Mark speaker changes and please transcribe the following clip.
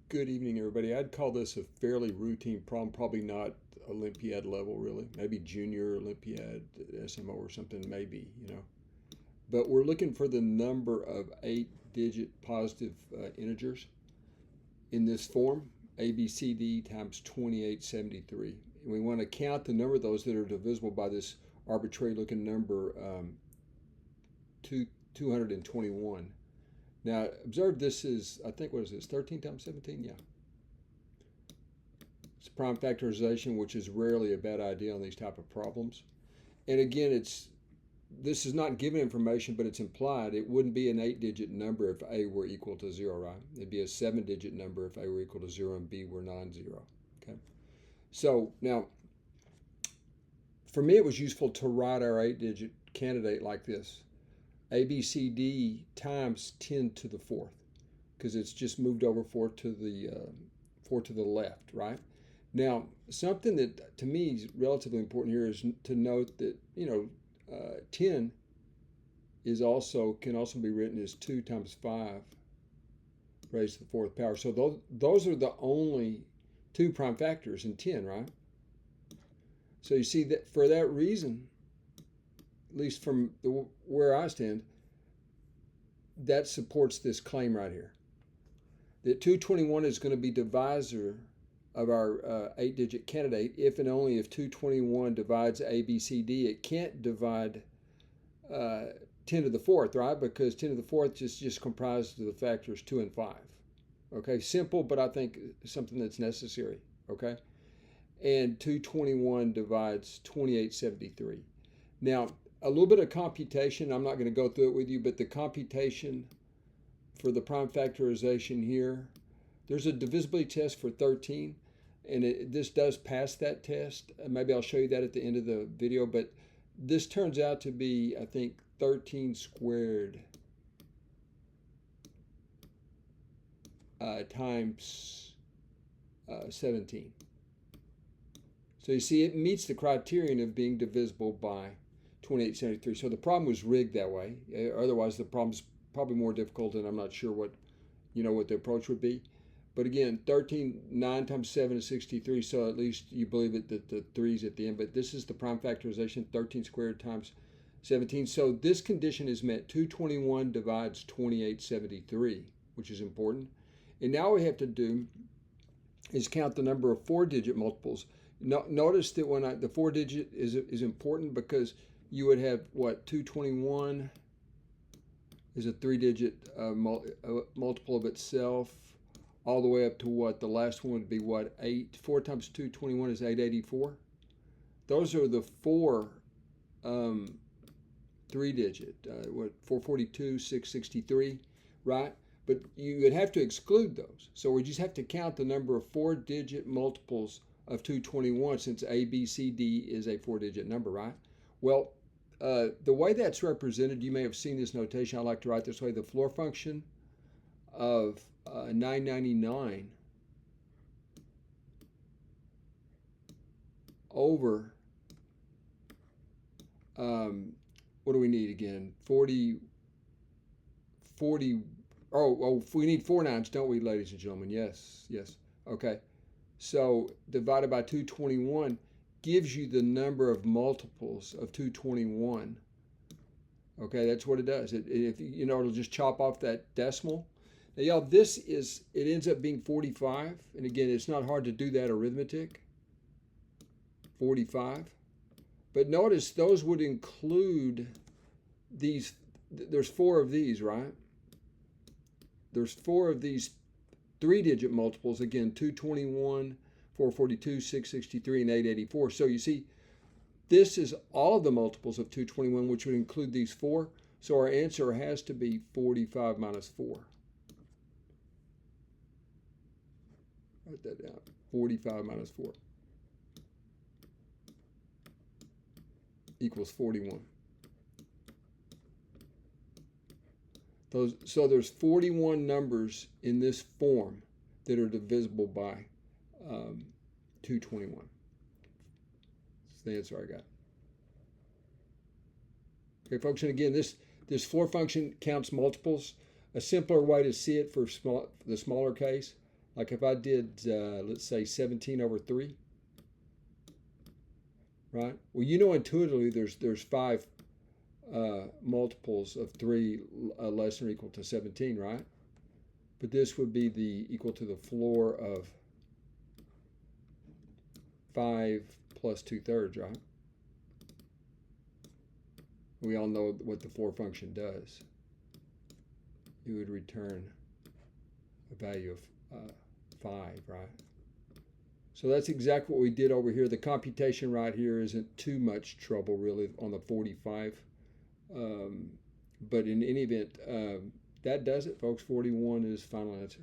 Speaker 1: Good evening, everybody. I'd call this a fairly routine problem, probably not Olympiad level, really. Maybe junior Olympiad, SMO or something, maybe, But we're looking for the number of 8-digit positive integers in this form, ABCD times 2873. And we want to count the number of those that are divisible by this arbitrary looking number 221. Now, observe this is, I think, what is this, 13 times 17? Yeah. It's prime factorization, which is rarely a bad idea on these type of problems. And again, this is not given information, but it's implied. It wouldn't be an 8-digit number if A were equal to 0, right? It'd be a 7-digit number if A were equal to 0 and B were non-zero, okay? So now, for me, it was useful to write our 8-digit candidate like this. ABCD times 10 to the 4th, because it's just moved over 4 to the left, right? Now, something that to me is relatively important here is to note that 10 can also be written as 2 times 5 raised to the 4th power. So those are the only two prime factors in 10, right? So you see that for that reason, at least from where I stand, that supports this claim right here. That 221 is going to be divisor of our 8-digit candidate if and only if 221 divides ABCD. It can't divide 10 to the 4th, right? Because 10 to the 4th is just comprised of the factors 2 and 5. Okay, simple, but I think something that's necessary, okay? And 221 divides 2873. Now, a little bit of computation. I'm not going to go through it with you, but the computation for the prime factorization here, there's a divisibility test for 13, and this does pass that test. Maybe I'll show you that at the end of the video, but this turns out to be, I think, 13 squared times 17. So you see, it meets the criterion of being divisible by 2873. So the problem was rigged that way. Otherwise, the problem's probably more difficult, and I'm not sure what the approach would be. But again, 9 times 7 is 63, so at least you believe it that the 3's at the end. But this is the prime factorization, 13 squared times 17. So this condition is met. 221 divides 2873, which is important. And now what we have to do is count the number of 4-digit multiples. Notice that when the 4-digit is important because you would have, 221 is a 3-digit multiple of itself, all the way up to the last one would be 8. 4 times 221 is 884. Those are the 4 3-digit, 442, 663, right? But you would have to exclude those. So we just have to count the number of 4-digit multiples of 221 since ABCD is a 4-digit number, right? Well, the way that's represented, you may have seen this notation. I like to write this way. The floor function of 999 over, what do we need again? 40, we need 4 nines, don't we, ladies and gentlemen? Yes. Okay. So divided by 221 gives you the number of multiples of 221. Okay, that's what it does. It'll just chop off that decimal. Now, y'all, it ends up being 45. And again, it's not hard to do that arithmetic. 45. But notice those would include these. There's 4 of these, right? There's 4 of these 3-digit multiples. Again, 221, 442, 663, and 884. So you see, this is all of the multiples of 221, which would include these 4. So our answer has to be 45 minus 4. Write that down. 45 minus 4 equals 41. So there's 41 numbers in this form that are divisible by 221. That's the answer I got. Okay, folks, and again, this floor function counts multiples. A simpler way to see it for the smaller case, Like if I did, let's say 17 over 3, right? Well, you know intuitively there's 5 multiples of 3 less than or equal to 17, right? But this would be the equal to the floor of 5 plus 2/3, right? We all know what the floor function does. It would return a value of 5, right? So that's exactly what we did over here. The computation right here isn't too much trouble really on the 45. But in any event, that does it, folks. 41 is final answer.